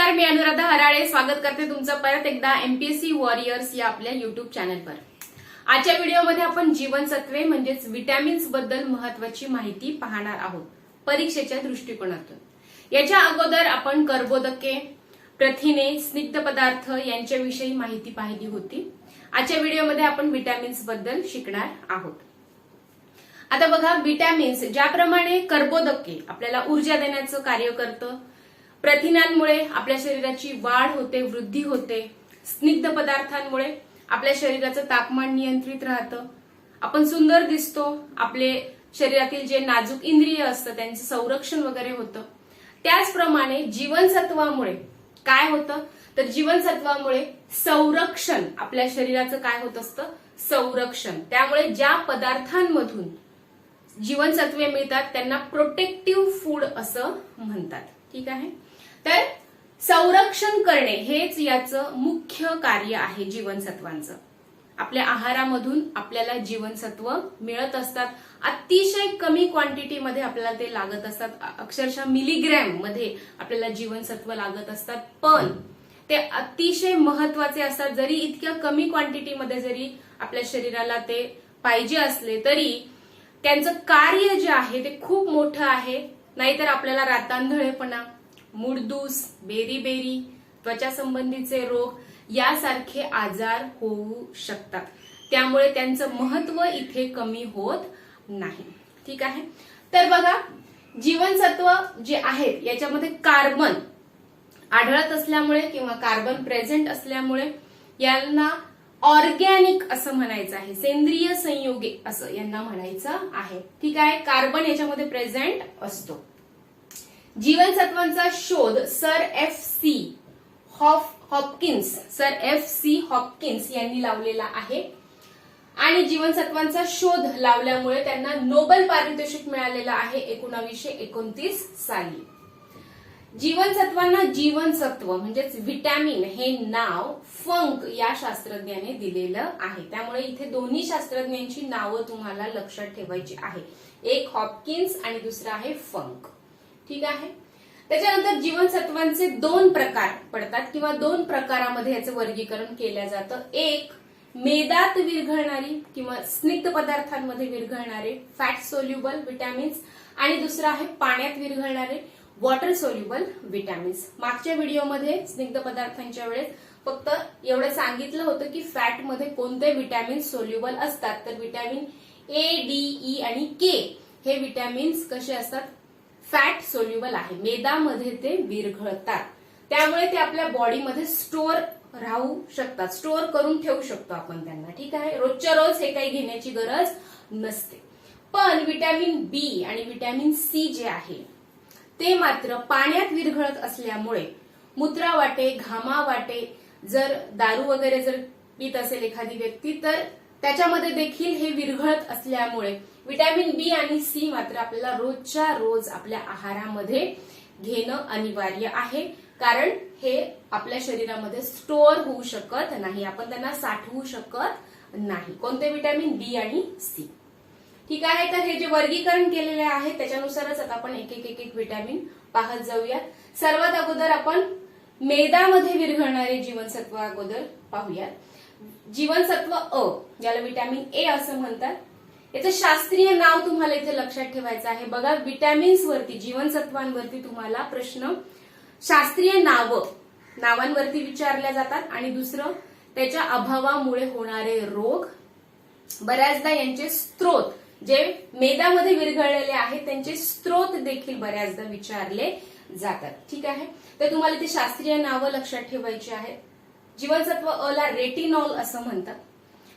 नमस्कार, मी अनुराधा हराळे स्वागत करते तुमचं परत एकदा एमपीएससी वॉरियर्स या आपल्या युट्यूब चॅनलवर। आजच्या व्हिडिओमध्ये आपण जीवनसत्वे म्हणजेच विटॅमिन्स बद्दल महत्त्वाची माहिती पाहणार आहोत परीक्षेच्या दृष्टिकोनातून। याच्या अगोदर आपण कर्बोदके, प्रथिने, स्निग्ध पदार्थ यांच्याविषयी माहिती पाहिली होती। आजच्या व्हिडिओमध्ये आपण विटॅमिन्स बद्दल शिकणार आहोत। आता बघा, विटॅमिन्स ज्याप्रमाणे कर्बोदके आपल्याला ऊर्जा देण्याचं कार्य करतं, प्रथिनांमुळे आपल्या शरीराची वाढ होते, वृद्धी होते, स्निग्ध पदार्थांमुळे आपल्या शरीराचं तापमान नियंत्रित राहतं, आपण सुंदर दिसतो, आपले शरीरातील जे नाजूक इंद्रिय असतं त्यांचं संरक्षण वगैरे होतं। त्याचप्रमाणे जीवनसत्वामुळे काय होतं तर जीवनसत्वामुळे संरक्षण, आपल्या शरीराचं काय होत असतं, संरक्षण। त्यामुळे ज्या पदार्थांमधून जीवनसत्वे मिळतात त्यांना प्रोटेक्टिव्ह फूड असं म्हणतात। ठीक आहे, तर संरक्षण करणे हेच याचं मुख्य कार्य आहे जीवनसत्वांचं। आपल्या आहारामधून आपल्याला जीवनसत्व मिळत असतात, अतिशय कमी क्वांटिटीमध्ये आपल्याला ते लागत असतात, अक्षरशः मिलीग्रॅम मध्ये आपल्याला जीवनसत्व लागत असतात, पण ते अतिशय महत्वाचे असतात। जरी इतक्या कमी क्वांटिटीमध्ये जरी आपल्या शरीराला ते पाहिजे असले तरी त्यांचं कार्य जे आहे ते खूप मोठं आहे। नाहीतर आपल्याला रातांधळेपणा, मूडदूस, बेरीबेरी, त्वचा संबंधीचे रोग यासारखे आजार होऊ शकतात। त्यामुळे त्यांचं महत्व इथे कमी होत नाही। ठीक आहे, तर बघा, जीवनसत्व जे आहेत याच्यामध्ये कार्बन आढळत असल्यामुळे किंवा कार्बन प्रेझेंट असल्यामुळे यांना ऑर्गॅनिक असं म्हणायचं आहे, सेंद्रिय संयोगे असं यांना म्हणायचं आहे। ठीक आहे, कार्बन याच्यामध्ये प्रेझेंट असतो। जीवनसत्वांचा शोध सर एफ सी हॉपकिन्स यांनी लावलेला आहे आणि जीवनसत्वांचा शोध लावल्यामुळे त्यांना नोबेल पारितोषिक मिळालेलं आहे 1929 साली। जीवनसत्वांना जीवनसत्व म्हणजेच विटॅमिन हे नाव फंक या शास्त्रज्ञाने दिलेलं आहे। त्यामुळे इथे दोन्ही शास्त्रज्ञांची नावं तुम्हाला लक्षात ठेवायची आहे, एक हॉपकिन्स आणि दुसरा आहे फंक। ठीक आहे, त्याच्यानंतर जीवनसत्वांचे दोन प्रकार पडतात किंवा दोन प्रकारामध्ये याचं वर्गीकरण केलं जातं। एक मेदात विरघळणारी किंवा स्निग्ध पदार्थांमध्ये विरघळणारे फॅट सोल्युबल विटॅमिन्स आणि दुसरा आहे पाण्यात विरघळणारे वॉटर सोल्युबल विटॅमिन्स। मागच्या व्हिडिओमध्ये स्निग्ध पदार्थांच्या वेळेस फक्त एवढं सांगितलं होतं की फॅट मध्ये कोणते विटॅमिन्स सोल्युबल असतात, तर विटॅमिन ए, डी, ई आणि के हे विटॅमिन्स कसे असतात, फॅट सोल्युबल आहे, मेदामध्ये ते विरघळतात, त्यामुळे ते आपल्या बॉडीमध्ये स्टोअर राहू शकतात, स्टोअर करून ठेवू शकतो आपण त्यांना। ठीक आहे, रोजच्या रोज हे काही घेण्याची गरज नसते। पण विटॅमिन बी आणि विटॅमिन सी जे आहे ते मात्र पाण्यात विरघळत असल्यामुळे मूत्रावाटे, घामावाटे, जर दारू वगैरे जर पित असेल एखादी व्यक्ती तर त्याच्यामध्ये देखील हे विरघळत असल्यामुळे विटॅमिन बी आणि सी मात्र आपल्याला रोजच्या रोज आपल्या आहारामध्ये घेणं अनिवार्य आहे, कारण हे आपल्या शरीरामध्ये स्टोअर होऊ शकत नाही, आपण त्यांना साठवू शकत नाही, कोणते विटॅमिन बी आणि सी। ठीक आहे, तर हे जे वर्गीकरण केलेले आहे त्याच्यानुसारच आता आपण एक एक विटॅमिन पाहत जाऊयात। सर्वात अगोदर आपण मेदामध्ये विरघळणारे जीवनसत्व अगोदर पाहूयात। जीवनसत्व अ, ज्याला विटॅमिन ए असं म्हणतात, याचं शास्त्रीय नाव तुम्हाला इथे लक्षात ठेवायचं आहे। बघा, विटॅमिन्स वरती, जीवनसत्वांवरती तुम्हाला प्रश्न शास्त्रीय नावांवरती विचारल्या जातात आणि दुसरं त्याच्या अभावामुळे होणारे रोग, बऱ्याचदा यांचे स्त्रोत, जे मेदामध्ये विरघळलेले आहेत त्यांचे स्त्रोत देखील बऱ्याचदा विचारले जातात। ठीक आहे, तर तुम्हाला ते शास्त्रीय नावं लक्षात ठेवायची आहेत। जीवनसत्व अ ला रेटिनॉल असं म्हणतात।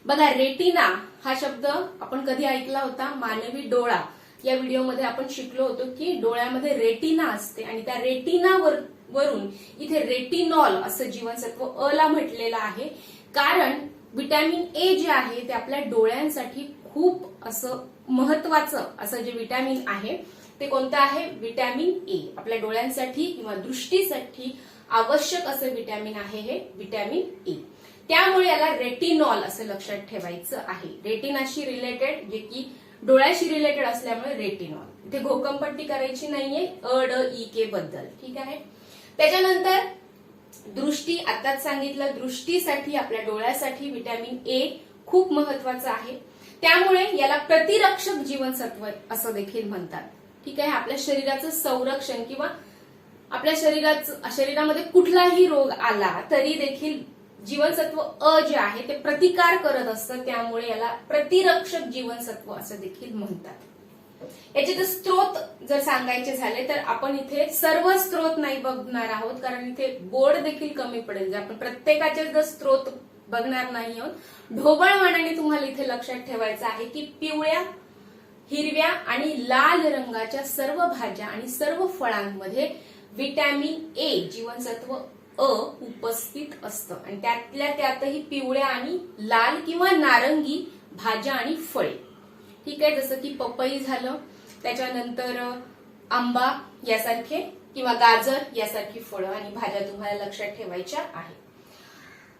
बघा, रेटिना हा शब्द आपण कधी ऐकला होता, मानवी डोळा या व्हिडिओमध्ये आपण शिकलो होतो की डोळ्यामध्ये रेटिना असते आणि त्या रेटिना वरून इथे रेटिनॉल असं जीवनसत्व अ ला म्हटलेलं आहे, कारण विटॅमिन ए जे आहे ते आपल्या डोळ्यांसाठी खूप असं महत्वाचं असं जे विटॅमिन आहे ते कोणतं आहे, विटॅमिन ए। आपल्या डोळ्यांसाठी किंवा दृष्टीसाठी आवश्यक असं विटॅमिन आहे हे विटॅमिन ए, त्यामुळे याला रेटिनॉल असं लक्षात ठेवायचं आहे। रेटिनाशी रिलेटेड, जे की डोळ्याशी रिलेटेड असल्यामुळे रेटिनॉल, इथे घोकंपट्टी करायची नाहीये अ, ड, ई, के बद्दल। ठीक आहे, त्याच्यानंतर दृष्टी, आताच सांगितलं, दृष्टीसाठी आपल्या डोळ्यासाठी व्हिटॅमिन ए खूप महत्वाचं आहे. त्यामुळे याला प्रतिरक्षक जीवनसत्व असं देखील म्हणतात. ठीक आहे. आपल्या शरीराचं संरक्षण किंवा आपल्या शरीरामध्ये कुठलाही रोग आला तरी देखील जीवनसत्व अ जे आहे ते प्रतिकार करत असतं. त्यामुळे याला प्रतिरक्षक जीवनसत्व असं देखील म्हणतात. याचे जर स्त्रोत जर सांगायचे झाले तर आपण इथे सर्व स्त्रोत नाही बघणार आहोत, कारण इथे बोर्ड देखील कमी पडेल. आपण प्रत्येकाचे जर स्त्रोत बघणार नाही आहोत. ढोबळमानाने तुम्हाला इथे लक्षात ठेवायचं आहे की पिवळ्या, हिरव्या आणि लाल रंगाच्या सर्व भाज्या आणि सर्व फळांमध्ये व्हिटॅमिन ए जीवनसत्व अ उपस्थित असतं. आणि त्यातल्या त्यातही पिवळ्या आणि लाल किंवा नारंगी भाज्या आणि फळे. ठीक आहे. जसं की पपई झालं, त्याच्यानंतर आंबा यासारखे किंवा गाजर यासारखी फळं आणि भाज्या तुम्हाला लक्षात ठेवायच्या आहेत.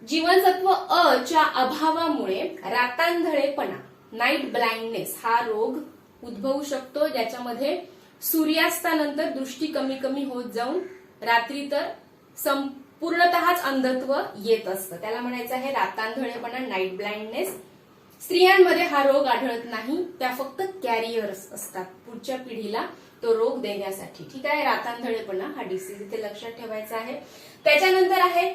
जीवनसत्व अ च्या अभावामुळे रातांधळेपणा, नाईट ब्लाइंडनेस हा रोग उद्भवू शकतो, ज्याच्यामध्ये सूर्यास्तानंतर दृष्टी कमी कमी होत जाऊन रात्री तर संपूर्णतःच अंधत्व येत असतं. त्याला म्हणायचं आहे रातांधळेपणा, नाईट ब्लाइंडनेस. स्त्रियांमध्ये हा रोग आढळत नाही, त्या फक्त कॅरियर्स असतात पुढच्या पिढीला तो रोग देण्यासाठी. ठीक आहे. रातांधळेपणा हा डिसीज इथे लक्षात ठेवायचा आहे. त्याच्यानंतर आहे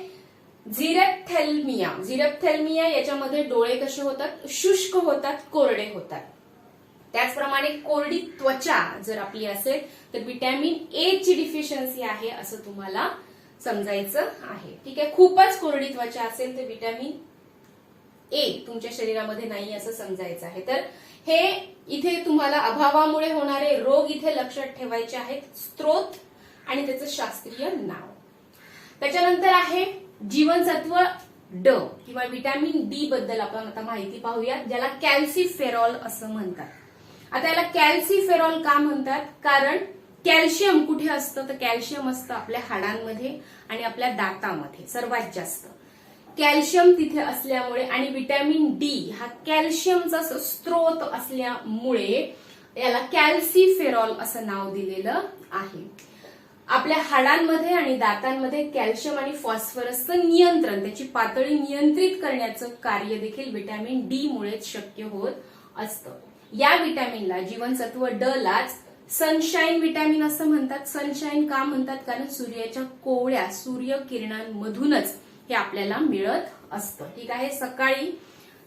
झिरेप्थेल्मिया. झिरेप्थेल्मिया याच्यामध्ये डोळे कसे होतात, शुष्क होतात, कोरडे होतात. त्याचप्रमाणे कोरडी त्वचा जर आपली असेल तर व्हिटॅमिन ए ची डिफिशियन्सी आहे असं तुम्हाला समजायचं आहे. ठीक आहे. खूपच कोरडी त्वचा असेल तर व्हिटॅमिन ए तुमच्या शरीरामध्ये नाही असं समजायचं आहे. तर हे इथे तुम्हाला अभावामुळे होणारे रोग इथे लक्षात ठेवायचे आहेत, स्त्रोत आणि त्याचं शास्त्रीय नाव. त्याच्यानंतर आहे जीवनसत्व ड किंवा व्हिटॅमिन डी बद्दल आपण आता माहिती पाहूया, ज्याला कॅल्सिफेरॉल असं म्हणतात. आता याला कॅल्सिफेरॉल का म्हणतात, कारण कॅल्शियम कुठे असतं तर कॅल्शियम असतं आपल्या हाडांमध्ये आणि आपल्या दातामध्ये सर्वात जास्त. कॅल्शियम तिथे असल्यामुळे आणि व्हिटॅमिन डी हा कॅल्शियमचा स्त्रोत असल्यामुळे याला कॅल्सिफेरॉल असं नाव दिलेलं आहे. आपल्या हाडांमध्ये आणि दातांमध्ये कॅल्शियम आणि फॉस्फरसचं नियंत्रण, त्याची पातळी नियंत्रित करण्याचं कार्य देखील व्हिटॅमिन डी मुळेच शक्य होत असतं. या व्हिटॅमिनला, जीवनसत्व ड लाच सनशाईन व्हिटॅमिन असं म्हणतात. सनशाईन का म्हणतात, कारण सूर्याच्या कोवळ्या सूर्यकिरणांमधूनच हे आपल्याला मिळत असतं. ठीक आहे. सकाळी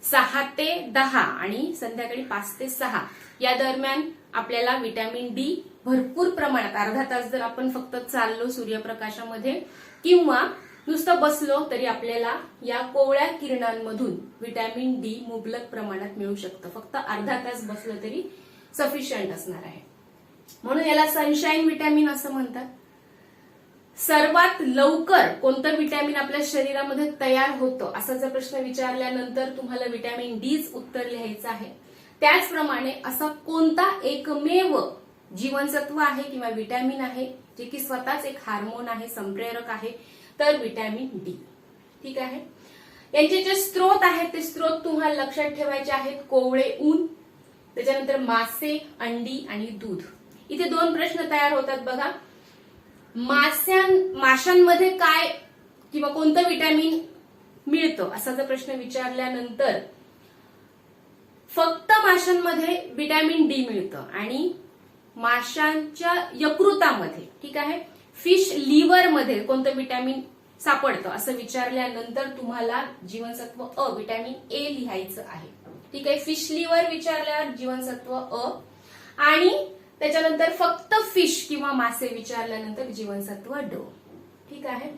6 ते 10 आणि संध्याकाळी 5 ते 6 या दरम्यान आपल्याला व्हिटॅमिन डी भरपूर प्रमाणात, अर्धा तास जर आपण फक्त चाललो सूर्यप्रकाशामध्ये किंवा नुसतं बसलो तरी आपल्याला या कोवळ्या किरणांमधून व्हिटॅमिन डी मुबलक प्रमाणात मिळू शकतं. फक्त अर्धा तास बसलं तरी सफिशियंट असणार आहे. म्हणून याला सनशाईन व्हिटॅमिन असं म्हणतात. सर्वात लवकर कोणतं व्हिटॅमिन आपल्या शरीरामध्ये तयार होतं असा जर प्रश्न विचारल्यानंतर तुम्हाला व्हिटॅमिन डीच उत्तर लिहायचं आहे. त्याचप्रमाणे असा कोणता एकमेव जीवनसत्व आहे किंवा व्हिटॅमिन आहे जे की स्वतःच एक हार्मोन आहे, संप्रेरक आहे, तर व्हिटॅमिन डी. ठीक आहे. यांचे जे स्त्रोत आहेत ते स्त्रोत तुम्हाला लक्षात ठेवायचे आहेत. कोवळे ऊन, त्याच्यानंतर मासे, अंडी आणि दूध. इथे 2 प्रश्न तयार होतात बघा. माशांमध्ये काय किंवा कोणतं व्हिटॅमिन मिळतं असा जर प्रश्न विचारल्यानंतर फक्त माशांमध्ये व्हिटॅमिन डी मिळतं आणि माशांच्या यकृतामध्ये, ठीक आहे, फिश लिव्हर मध्ये कोणतं व्हिटॅमिन सापडतं असं विचारल्यानंतर तुम्हाला जीवनसत्व अ व्हिटॅमिन ए लिहायचं आहे. ठीक आहे. फिश लिव्हर विचारल्यावर जीवनसत्व अ आणि त्याच्यानंतर फक्त फिश किंवा मासे विचारल्यानंतर जीवनसत्व ड. ठीक आहे.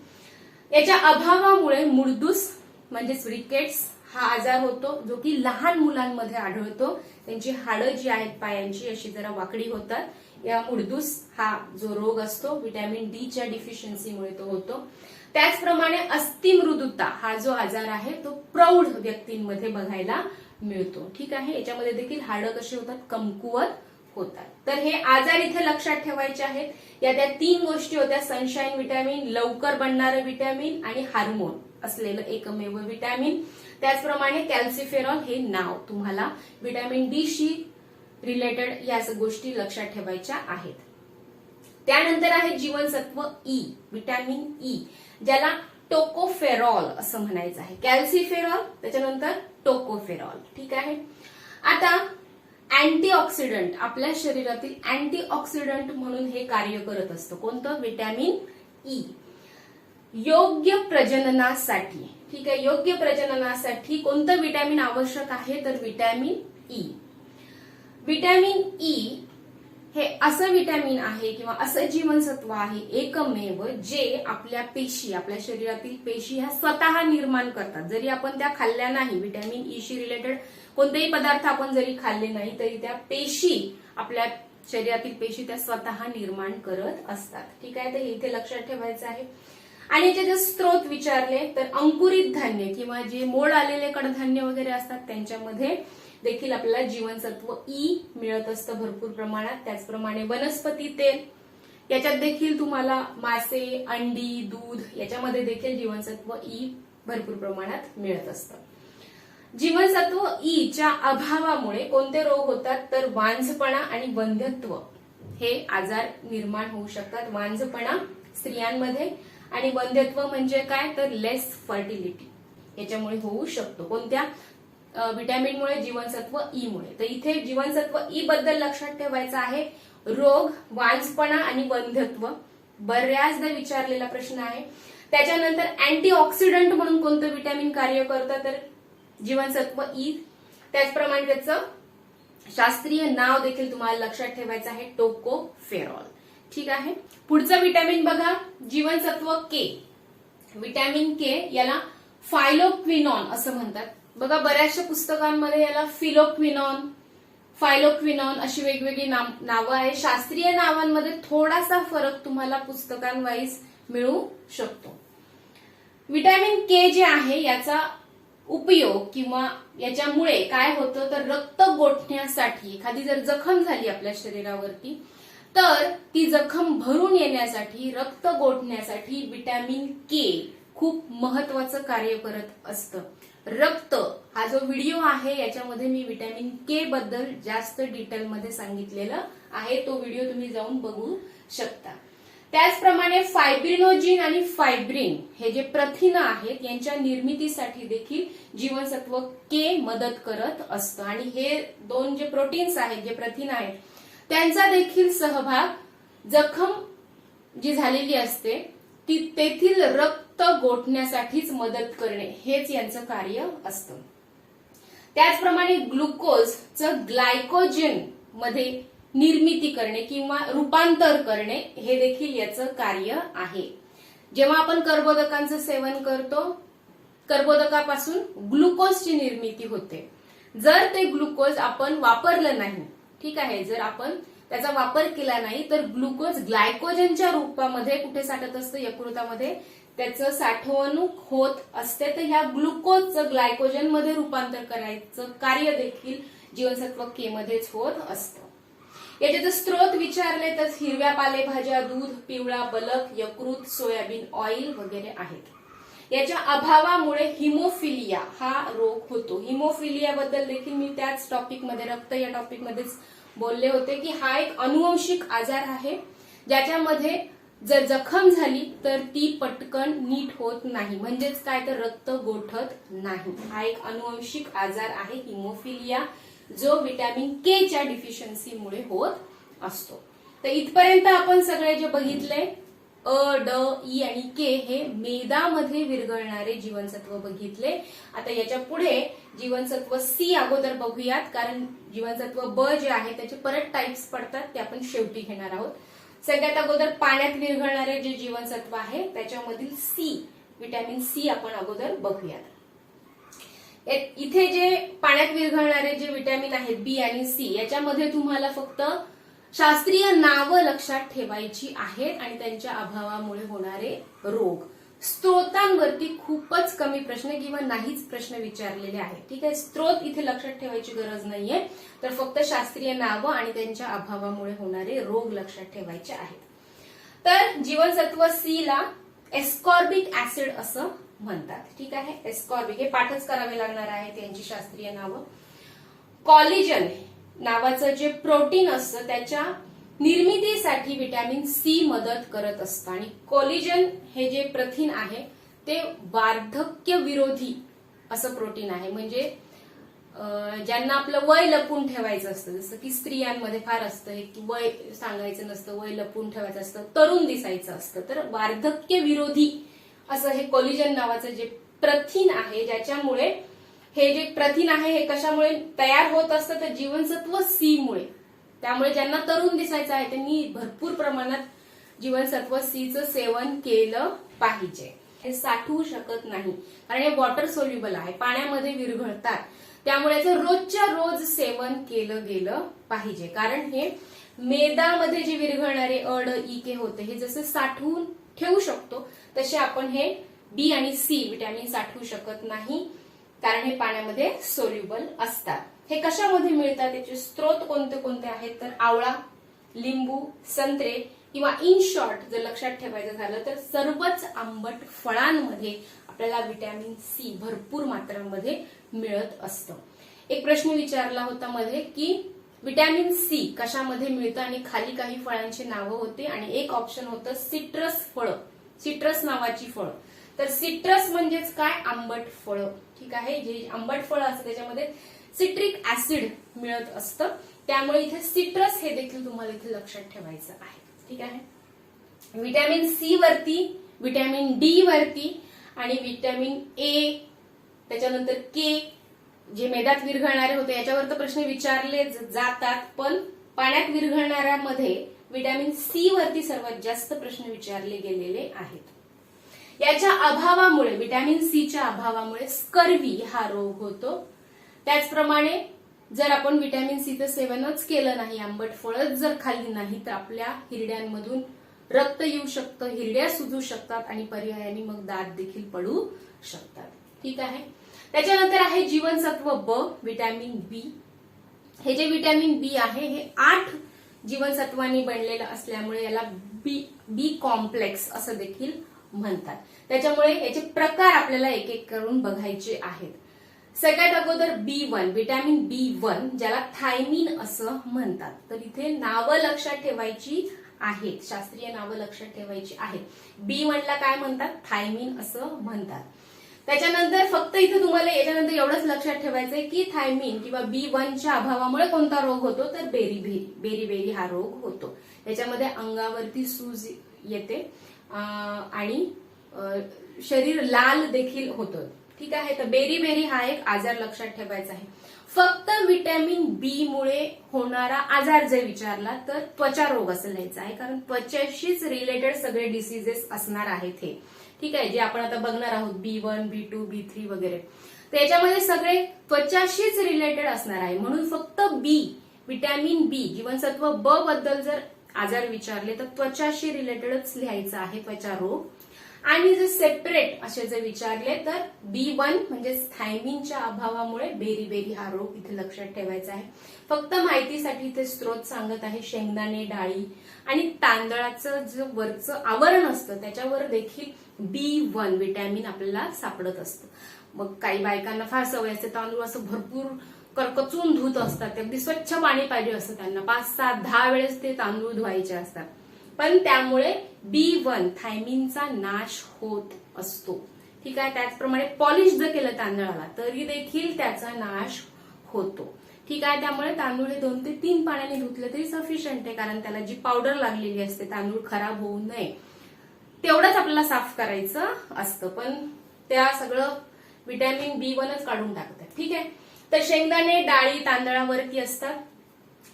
याच्या अभावामुळे मुळदूस म्हणजेच रिकेट्स हा आजार होतो, जो की लहान मुलांमध्ये आढळतो. त्यांची हाडं जी आहेत पायांची अशी जरा वाकडी होतात. या मुळदूस हा जो रोग असतो व्हिटॅमिन डी च्या डिफिशियन्सीमुळे तो होतो. त्याचप्रमाणे अस्थिमृदुता हा जो आजार आहे तो प्रौढ व्यक्तींमध्ये बघायला मिळतो. ठीक आहे. याच्यामध्ये देखील हाडं कशी होतात, कमकुवत होतात. तर हे आजार इथे लक्षात ठेवायचे आहेत. या त्या 3 गोष्टी होत्या, सनशाईन व्हिटॅमिन, लवकर बनणारं व्हिटॅमिन आणि हार्मोन असलेलं एकमेव व्हिटॅमिन. त्याचप्रमाणे कॅल्सिफेरॉल हे नाव तुम्हाला व्हिटॅमिन डी शी रिलेटेड या गोष्टी लक्षात ठेवायच्या आहेत. त्यानंतर आहे जीवनसत्व ई, व्हिटॅमिन ई, ज्याला टोकोफेरॉल असं म्हणायचं आहे. कॅल्सिफेरॉल त्याच्यानंतर टोकोफेरॉल. ठीक आहे. आता अँटीऑक्सिडंट, आपल्या शरीरातील अँटीऑक्सिडंट म्हणून हे कार्य करत असतं. कोणतं? Vitamin E. योग्य प्रजननासाठी, ठीक आहे, योग्य प्रजननासाठी कोणतं व्हिटॅमिन आवश्यक आहे? तर व्हिटॅमिन ई. व्हिटॅमिन ई हे असं व्हिटॅमिन आहे किंवा असं जीवनसत्व आहे एकमेव जे आपल्या पेशी, आपल्या शरीरातील पेशी ह्या स्वतः निर्माण करतात. जरी आपण त्या खाल्ल्या नाही, व्हिटॅमिन ई शी रिलेटेड कोणतेही पदार्थ आपण जरी खाल्ले नाही तरी त्या पेशी, आपल्या शरीरातील पेशी त्या स्वतः निर्माण करत असतात. ठीक आहे. तर हे इथे लक्षात ठेवायचं आहे. आणि याचे जे स्त्रोत विचारले तर अंकुरित धान्य किंवा जे मोड आलेले कडधान्य वगैरे असतात त्यांच्यामध्ये देखील आपल्याला जीवनसत्व ई मिळत असतं भरपूर प्रमाणात. त्याचप्रमाणे वनस्पती तेल याच्यात देखील तुम्हाला मासे, अंडी, दूध याच्यामध्ये देखील जीवनसत्व ई भरपूर प्रमाणात मिळत असतं. जीवनसत्व ई च्या अभावामुळे कोणते रोग होतात? तर वांझपणा आणि वंध्यत्व हे आजार निर्माण होऊ शकतात. वांझपणा स्त्रियांमध्ये आणि वंध्यत्व म्हणजे काय? तर लेस फर्टिलिटी याच्यामुळे होऊ शकतो. कोणत्या? व्हिटॅमिनमुळे, जीवनसत्व ई मुळे. तर इथे जीवनसत्व ई बद्दल लक्षात ठेवायचं आहे. रोग, वांझपणा आणि वंध्यत्व बऱ्याचदा विचारलेला प्रश्न आहे. त्याच्यानंतर अँटीऑक्सिडंट म्हणून कोणतं व्हिटॅमिन कार्य करतं? तर जीवनसत्व ई. त्याचप्रमाणे त्याचं शास्त्रीय नाव देखील तुम्हाला लक्षात ठेवायचं आहे, टोकोफेरॉल. ठीक आहे. पुढचं व्हिटॅमिन बघा, जीवनसत्व के. व्हिटॅमिन के याला फायलोक्विनॉन असं म्हणतात. बघा बऱ्याचशा पुस्तकांमध्ये याला फिलोक्विनॉन, फायलोक्विनॉन अशी वेगवेगळी नावं आहे. शास्त्रीय नावांमध्ये थोडासा फरक तुम्हाला पुस्तकांवाईज मिळू शकतो. व्हिटॅमिन के जे आहे याचा उपयोग किंवा याच्यामुळे काय होतं तर रक्त गोठण्यासाठी, एखादी जर जखम झाली आपल्या शरीरावरती तर ती जखम भरून येण्यासाठी, रक्त गोठण्यासाठी व्हिटॅमिन के खूप महत्वाचं कार्य करत असतं. रक्त हा जो व्हिडिओ आहे याच्यामध्ये मी व्हिटॅमिन के बद्दल जास्त डिटेलमध्ये सांगितलेलं आहे. तो व्हिडिओ तुम्ही जाऊन बघू शकता. त्याचप्रमाणे फायब्रिनोजिन आणि फायब्रिन हे जे प्रथिनं आहेत यांच्या निर्मितीसाठी देखील जीवनसत्व के मदत करत असतं. आणि हे दोन जे प्रोटीन्स आहेत, जे प्रथिनं आहेत, त्यांचा देखील सहभाग जखम जी झालेली असते ती तेथील रक्त गोठण्यासाठीच मदत करणे हेच यांचं कार्य असतं. त्याचप्रमाणे ग्लुकोजचं ग्लायकोजन मध्ये निर्मिती करणे किंवा रूपांतर करणे हे देखील याचं कार्य आहे. जेव्हा आपण कर्बोदकांचं सेवन करतो, कर्बोदकापासून ग्लुकोजची निर्मिती होते. जर ते ग्लुकोज आपण वापरलं नाही, ठीक आहे, जर आपण त्याचा वापर केला नाही तर ग्लुकोज ग्लायकोजनच्या रूपामध्ये कुठे साठत असतं? यकृतामध्ये त्याचं साठवणूक होत असते. तर ह्या ग्लुकोजचं ग्लायकोजन मध्ये रूपांतर करायचं कार्य देखील जीवनसत्व के मध्येच होत असतं. याचे जर स्त्रोत विचारले तर हिरव्या पालेभाज्या, दूध, पिवळा बलक, यकृत, सोयाबीन ऑइल वगैरे आहेत. याच्या अभावामुळे हिमोफिलिया हा रोग होतो. हिमोफिलिया बद्दल देखील मी त्याच टॉपिकमध्ये, रक्त या टॉपिकमध्येच बोलले होते की हा एक अनुवंशिक आजार आहे ज्याच्यामध्ये जर जखम झाली तर ती पटकन नीट होत नाही. म्हणजेच काय तर रक्त गोठत नाही. हा एक अनुवंशिक आजार आहे हिमोफिलिया, जो व्हिटॅमिन के च्या डिफिशियन्सीमुळे होत असतो. तर इथपर्यंत आपण सगळे जे बघितले अ, ड, ई आणि के हे मेदामध्ये विरघळणारे जीवनसत्व बघितले. आता याच्या पुढे जीवनसत्व सी अगोदर बघूयात, कारण जीवनसत्व ब जे आहे त्याचे परत टाइप्स पडतात, ते आपण शेवटी घेणार आहोत. सगळ्यात अगोदर पाण्यात विरघळणारे जे जीवनसत्व आहे त्याच्यामधील सी, व्हिटॅमिन सी आपण अगोदर बघूयात. इथे जे पाण्यात विरघळणारे जे व्हिटॅमिन आहेत बी आणि सी, याच्यामध्ये तुम्हाला फक्त शास्त्रीय नावं लक्षात ठेवायची आहेत आणि त्यांच्या अभावामुळे होणारे रोग. स्त्रोतांवरती खूपच कमी प्रश्न किंवा नाहीच प्रश्न विचारलेले आहेत. ठीक आहे, स्त्रोत इथे लक्षात ठेवायची गरज नाहीये, तर फक्त शास्त्रीय नावं आणि त्यांच्या अभावामुळे होणारे रोग लक्षात ठेवायचे आहेत. तर जीवनसत्व सी ला एस्कॉर्बिक ऍसिड असं म्हणतात. ठीक आहे, एस्कॉर्बिक हे पाठच करावे लागणार आहे त्यांची शास्त्रीय नावं. कॉलिजन नावाचं जे प्रोटीन असतं त्याच्या निर्मितीसाठी व्हिटॅमिन सी मदत करत असतं. आणि कोलिजन हे जे प्रथिन आहे ते वार्धक्य विरोधी असं प्रोटीन आहे. म्हणजे ज्यांना आपलं वय लपून ठेवायचं असतं, जसं की स्त्रियांमध्ये फार असतं की वय सांगायचं नसतं, वय लपून ठेवायचं असतं, तरुण दिसायचं असतं, तर वार्धक्य विरोधी असं हे कोलेजन नावाचं जे प्रथिन आहे, ज्याच्यामुळे हे जे प्रथिन आहे हे कशामुळे तयार होत असतं तर जीवनसत्व सी मुळे. त्यामुळे ज्यांना तरुण दिसायचं आहे त्यांनी भरपूर प्रमाणात जीवनसत्व सी चं सेवन केलं पाहिजे. हे साठवू शकत नाही कारण हे वॉटर सोल्युबल आहे, पाण्यामध्ये विरघळतात. त्यामुळे याचं रोजच्या रोज सेवन केलं गेलं पाहिजे. कारण हे मेदामध्ये जे विरघळणारे अ, ड, ई, के होते हे जसे साठवून ठेवू शकतो तसे आपण हे बी आणि सी विटॅमिन साठवू शकत नाही, कारण हे पाण्यामध्ये सोल्युबल असतात. हे कशामध्ये मिळतात, त्याचे स्रोत कोणते कोणते आहेत तर आवळा, लिंबू, संत्रे किंवा इन शॉर्ट जर लक्षात ठेवायचं झालं तर सर्वच आंबट फळांमध्ये आपल्याला विटॅमिन सी भरपूर मात्रांमध्ये मिळत असतं. एक प्रश्न विचारला होता मध्ये की विटॅमिन सी कशामध्ये मिळतं आणि खाली काही फळांची नावं होती आणि एक ऑप्शन होतं सिट्रस फळं, सिट्रस नावाची फळं. तर सिट्रस म्हणजेच काय, आंबट फळं. ठीक आहे, जे आंबट फळं असतं त्याच्यामध्ये सिट्रिक ऍसिड मिळत असतं. त्यामुळे इथे सिट्रस हे देखील तुम्हाला इथे लक्षात ठेवायचं आहे. ठीक आहे, विटॅमिन सी वरती, विटॅमिन डी वरती आणि विटॅमिन ए, त्याच्यानंतर के जे मेदात विरघळणारे होते याच्यावर तर प्रश्न विचारले जातात, पण पाण्यात विरघळणाऱ्यामध्ये विटॅमिन सी वरती सर्वात जास्त प्रश्न विचारले गेलेले आहेत. याच्या अभावामुळे, विटॅमिन सीच्या अभावामुळे स्कर्वी हा रोग होतो. त्याचप्रमाणे जर आपण विटॅमिन सीचं सेवनच केलं नाही, आंबट फळच जर खाल्ली नाही तर आपल्या हिरड्यांमधून रक्त येऊ शकतं, हिरड्या सुजू शकतात आणि पर्यायाने मग दात देखील पडू शकतात. ठीक आहे, त्याच्यानंतर आहे जीवनसत्व ब, विटॅमिन बी. हे जे विटॅमिन बी आहे हे 8 जीवनसत्वांनी बनलेलं असल्यामुळे याला बी कॉम्प्लेक्स असं देखील म्हणतात. त्याच्यामुळे याचे प्रकार आपल्याला एक एक करून बघायचे आहेत. सगळ्यात अगोदर B1, विटॅमिन B1 ज्याला थायमिन असं म्हणतात. तर इथे नावं लक्षात ठेवायची आहेत, शास्त्रीय नावं लक्षात ठेवायची आहेत. B1 ला काय म्हणतात, थायमिन असं म्हणतात. त्याच्यानंतर फक्त इथे तुम्हाला याच्यानंतर एवढंच लक्षात ठेवायचंय की थायमिन किंवा B1च्या अभावामुळे कोणता रोग होतो तर बेरी हा रोग होतो. याच्यामध्ये अंगावरती सूज येते आणि शरीर लाल देखील होतं. ठीक आहे, तर बेरी हा एक आजार लक्षात ठेवायचा आहे. फक्त विटॅमिन बी मुळे होणारा आजार जर विचारला तर त्वचा रोग असं लिहायचं आहे, कारण त्वचेशीच रिलेटेड सगळे डिसीजेस असणार आहेत हे. ठीक आहे, जे आपण आता बघणार आहोत B1, B2, B3 वगैरे, तर याच्यामध्ये सगळे त्वचाशीच रिलेटेड असणार आहे. म्हणून फक्त बी, विटॅमिन बी, जीवनसत्व ब बद्दल जर आजार विचारले तर त्वचाशी रिलेटेडच लिहायचं आहे, त्वचा रोग. आणि जर सेपरेट असे जर विचारले तर B1 म्हणजे थायमिनच्या अभावामुळे बेरी हा रोग इथे लक्षात ठेवायचा आहे. फक्त माहितीसाठी इथे स्रोत सांगत आहे, शेंगदाणे, डाळी आणि तांदळाचं जे वरचं आवरण असतं त्याच्यावर देखील B1 विटॅमिन आपल्याला सापडत असतं. मग काही बायकांना फार सवय असते, तांदूळ असं भरपूर करकचून धुत असतात, अगदी स्वच्छ पाणी पाहिजे असतं त्यांना, 5, 7, 10 वेळेस ते तांदूळ धुवायचे असतात. पण त्यामुळे B1 थायमिनचा नाश होत असतो. ठीक आहे, त्याचप्रमाणे पॉलिश जर केलं तांदळाला तरी देखील त्याचा नाश होतो. ठीक आहे, त्यामुळे तांदूळ हे 2 ते 3 पाण्याने धुतले तरी सफिशियंट आहे, कारण त्याला जी पावडर लागलेली असते तांदूळ खराब होऊ नये तेवढंच आपल्याला साफ करायचं असतं, पण त्या सगळं विटॅमिन B1च काढून टाकतात. ठीक आहे, तर शेंगदाणे, डाळी तांदळावरती असतात.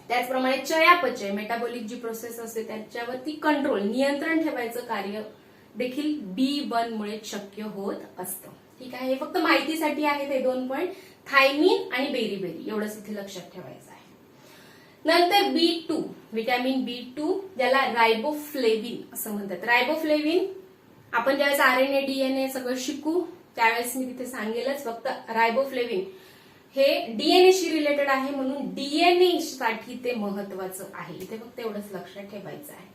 त्याचप्रमाणे चयापचय, मेटाबॉलिक जी प्रोसेस असते त्याच्यावरती कंट्रोल, नियंत्रण ठेवायचं कार्य देखील B1 मुळे शक्य होत असतं. ठीक आहे, हे फक्त माहितीसाठी आहेत हे 2 पॉइंट, थायमिन आणि बेरी एवढंच इथे लक्षात ठेवायचं आहे. नंतर B2, विटॅमिन B2 ज्याला रायबोफ्लेविन असं म्हणतात. रायबोफ्लेविन आपण ज्यावेळेस RNA DNA सगळं शिकू त्यावेळेस मी तिथे सांगेलच. फक्त रायबोफ्लेविन हे DNA शी रिलेटेड आहे, म्हणून DNA साठी ते महत्वाचं आहे. इथे फक्त एवढंच लक्षात ठेवायचं आहे.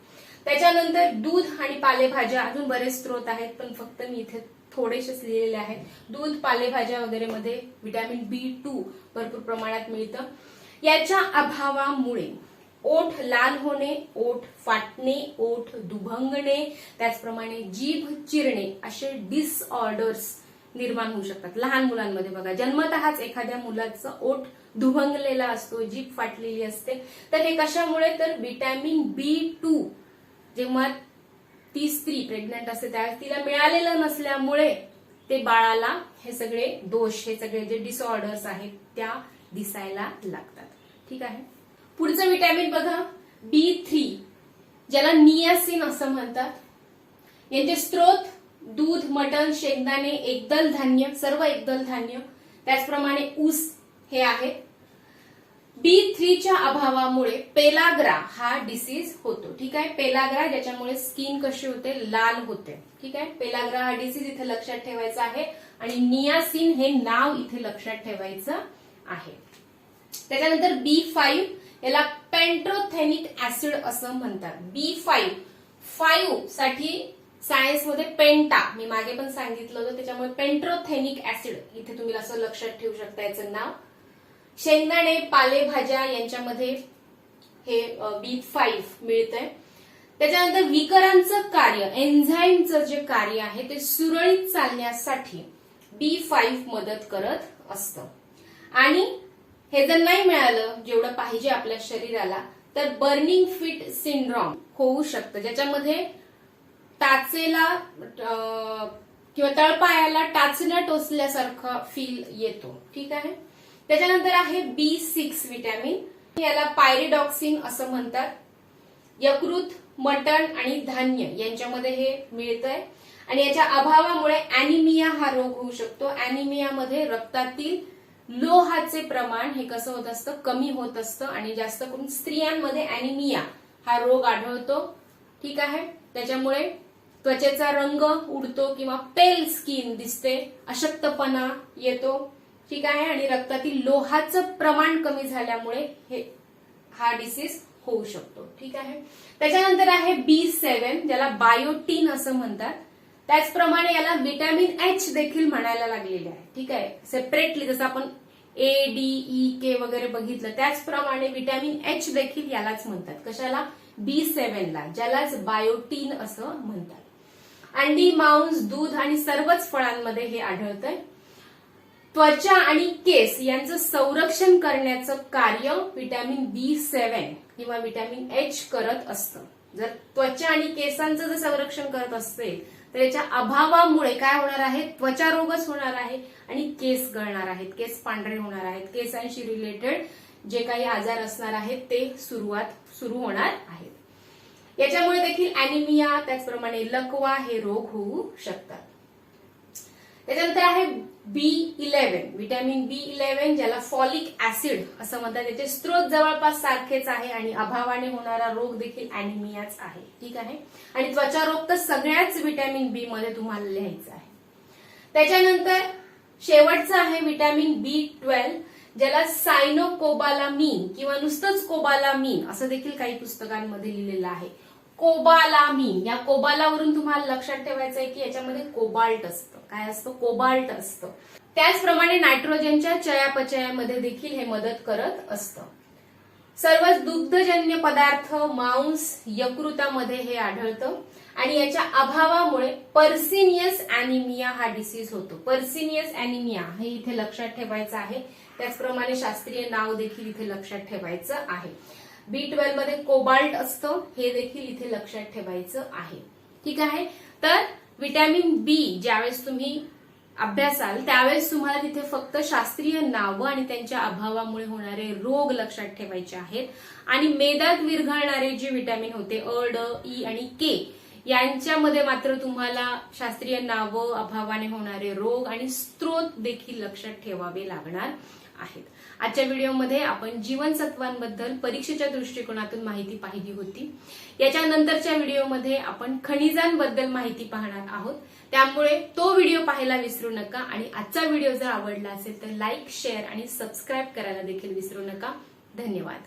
त्याच्यानंतर दूध आणि पालेभाज्या, अजून बरेच स्रोत आहेत पण फक्त मी इथे थोडेसेच लिहिलेले आहेत. दूध, पालेभाज्या वगैरे मध्ये विटॅमिन B2 भरपूर प्रमाणात मिळतं. याच्या अभावामुळे ओठ लाल होणे, ओठ फाटणे, ओठ दुभंगणे, त्याचप्रमाणे जीभ चिरणे असे डिसऑर्डर्स निर्माण होऊ शकतात लहान मुलांमध्ये. बघा, जन्मतःच एखाद्या मुलाचं ओठ दुभंगलेला असतो, जीभ फाटलेली असते. तर हे कशामुळे? तर व्हिटॅमिन B2 जेव्हा ती स्त्री प्रेग्नंट असते त्यावेळेस तिला मिळालेलं नसल्यामुळे ते बाळाला हे सगळे दोष, हे सगळे जे डिसऑर्डर्स आहेत त्या दिसायला लागतात. ठीक आहे. पुढचं व्हिटॅमिन बघा, B3 ज्याला नियासिन असं म्हणतात. यांचे स्त्रोत दूध, मटण, शेंगदाणे, एकदल धान्य, सर्व एकदल धान्य, त्याचप्रमाणे ऊस हे आहेत. B3च्या अभावामुळे पेलाग्रा हा डिसीज होतो. ठीक आहे. पेलाग्रा ज्याच्यामुळे स्किन कशी होते? लाल होते. ठीक आहे. पेलाग्रा हा डिसीज इथे लक्षात ठेवायचा आहे आणि नियासिन हे नाव इथे लक्षात ठेवायचं आहे. त्याच्यानंतर B5 याला पेंट्रोथेनिक ऍसिड असं म्हणतात. B5 साठी सायन्समध्ये पेंटा, मी मागे पण सांगितलं होतं, त्याच्यामुळे पेंट्रोथेनिक ऍसिड इथे तुम्ही असं लक्षात ठेवू शकता याचं नाव. शेंगदाणे, पालेभाज्या यांच्यामध्ये हे B5 मिळतंय. त्याच्यानंतर विकरांचं कार्य, एन्झाईमचं जे कार्य आहे ते सुरळीत चालण्यासाठी B5 मदत करत असतं. आणि हे जर नाही मिळालं जेवढं पाहिजे आपल्या शरीराला तर बर्निंग फिट सिंड्रॉम होऊ शकतं, ज्याच्यामध्ये टाचेला किंवा तळपायाला टाचण्या टोचल्यासारखं फील येतो. ठीक आहे. त्याच्यानंतर आहे B6 व्हिटॅमिन, याला पायरिडॉक्सिन असं म्हणतात. यकृत, मटण आणि धान्य यांच्यामध्ये हे मिळतंय आणि याच्या अभावामुळे अॅनिमिया हा रोग होऊ शकतो. अॅनिमियामध्ये रक्तातील लोहाचे प्रमाण हे कसं होत असतं? कमी होत असतं आणि जास्त करून स्त्रियांमध्ये अॅनिमिया हा रोग आढळतो. ठीक आहे. त्याच्यामुळे त्वचेचा रंग उडतो किंवा पेल स्किन दिसते, अशक्तपणा येतो. ठीक आहे. आणि रक्तातील लोहाचं प्रमाण कमी झाल्यामुळे हा डिसीज होऊ शकतो. ठीक आहे. त्याच्यानंतर आहे B7 ज्याला बायोटीन असं म्हणतात. त्याचप्रमाणे याला व्हिटॅमिन H देखील म्हणायला लागलेले आहे. ठीक आहे. सेपरेटली जसं आपण A, D, E, K वगैरे बघितलं त्याचप्रमाणे व्हिटॅमिन H देखील यालाच म्हणतात. कशाला? B7 ला, ज्यालाच बायोटीन असं म्हणतात. अंडी, मांस, दूध आणि सर्वच फळांमध्ये हे आढळतंय. त्वचा आणि केस यांचं संरक्षण करण्याचं कार्य व्हिटॅमिन B7 किंवा व्हिटॅमिन H करत असतं. जर त्वचा आणि केसांचं जर संरक्षण करत असते तर याच्या अभावामुळे काय होणार आहे? त्वचा रोगच होणार आहे आणि केस गळणार आहेत, केस पांढरे होणार आहेत, केसांशी रिलेटेड जे काही आजार असणार आहेत ते सुरू होणार आहेत. याच्यामुळे देखील अॅनिमिया, त्याचप्रमाणे लकवा हे रोग होऊ शकतात. त्याच्यानंतर आहे B11 व्हिटॅमिन B11 ज्याला फॉलिक ऍसिड असं म्हणतात. त्याचे स्त्रोत जवळपास सारखेच आहे आणि अभावाने होणारा रोग देखील अॅनिमियाच आहे. ठीक आहे. आणि त्वचा रोग तर सगळ्याच व्हिटॅमिन B मध्ये तुम्हाला लिहायचं आहे. त्याच्यानंतर शेवटचं आहे व्हिटॅमिन B12 ज्याला सायनोकोबालामिन किंवा नुसतंच कोबालामिन असं देखील काही पुस्तकांमध्ये लिहिलेलं आहे. कोबालामिन, या कोबालावरून तुम्हाला लक्षात ठेवायचं आहे की याच्यामध्ये कोबाल्ट असतं. काय असतं? कोबाल्ट असतं. त्याचप्रमाणे नायट्रोजनच्या चयापचयामध्ये देखील हे मदत करत असतं. सर्वच दुग्धजन्य पदार्थ, मांस, यकृतामध्ये हे आढळतं आणि याच्या अभावामुळे पर्सिनियस अॅनिमिया हा डिसीज होतो. पर्सिनियस अॅनिमिया हे इथे लक्षात ठेवायचं आहे. त्याचप्रमाणे शास्त्रीय नाव देखील इथे लक्षात ठेवायचं आहे. B12 मध्ये कोबाल्ट असतं, हे देखील इथे लक्षात ठेवायचं आहे. ठीक आहे. तर व्हिटॅमिन B ज्यावेळेस तुम्ही अभ्यासाल त्यावेळेस तुम्हाला तिथे फक्त शास्त्रीय नावं आणि त्यांच्या अभावामुळे होणारे रोग लक्षात ठेवायचे आहेत. आणि मेदात विरघळणारे जे व्हिटॅमिन होते अ, ड, ई आणि के यांच्यामध्ये मात्र तुम्हाला शास्त्रीय नावं, अभावाने होणारे रोग आणि स्त्रोत देखील लक्षात ठेवावे लागणार आहेत. आजच्या व्हिडिओमध्ये आपण जीवनसत्वांबद्दल परीक्षेच्या दृष्टिकोनातून माहिती पाहिली होती. याच्यानंतरच्या व्हिडिओमध्ये आपण खनिजांबद्दल माहिती पाहणार आहोत. त्यामुळे तो व्हिडिओ पाहायला विसरू नका आणि आजचा व्हिडिओ जर आवडला असेल तर लाईक, शेअर आणि सबस्क्राईब करायला देखील विसरू नका. धन्यवाद.